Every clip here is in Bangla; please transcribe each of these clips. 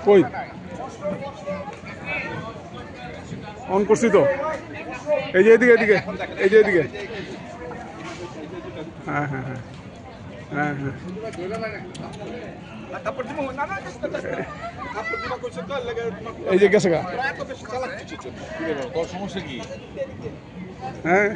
কই অন করছি তো, এই যে এদিকে এদিকে, এই যে এদিকে। হ্যাঁ হ্যাঁ হ্যাঁ হ্যাঁ হ্যাঁ এই যে গেছে গা। সমস্যা কি? হ্যাঁ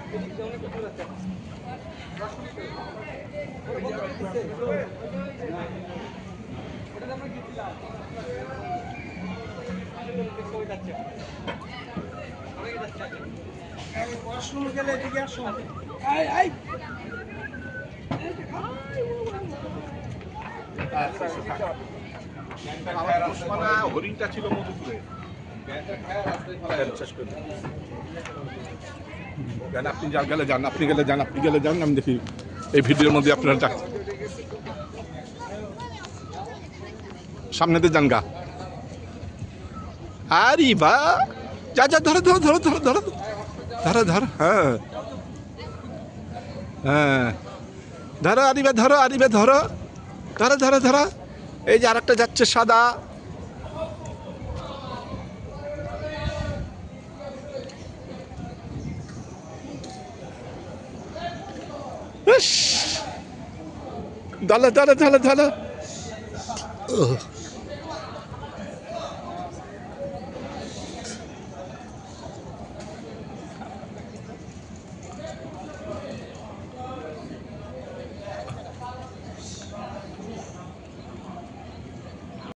হরিণটা ছিল মধুপুরে। আপনি যা গেলে যান, আপনি গেলে যান, আপনি গেলে যান, আমি দেখি এই ভিডিওর মধ্যে আপনারা ডাক সামনেতে যান গা। আরে বা যা যা, ধরো ধরো ধরো ধরো ধরো ধরো ধরো, হ্যাঁ হ্যাঁ ধরো আরিবা, ধরো আরিবা, ধরো ধরো ধরো ধরো। এই যে আরেকটা যাচ্ছে সাদা। ধরো ধরো ধরো ধরো।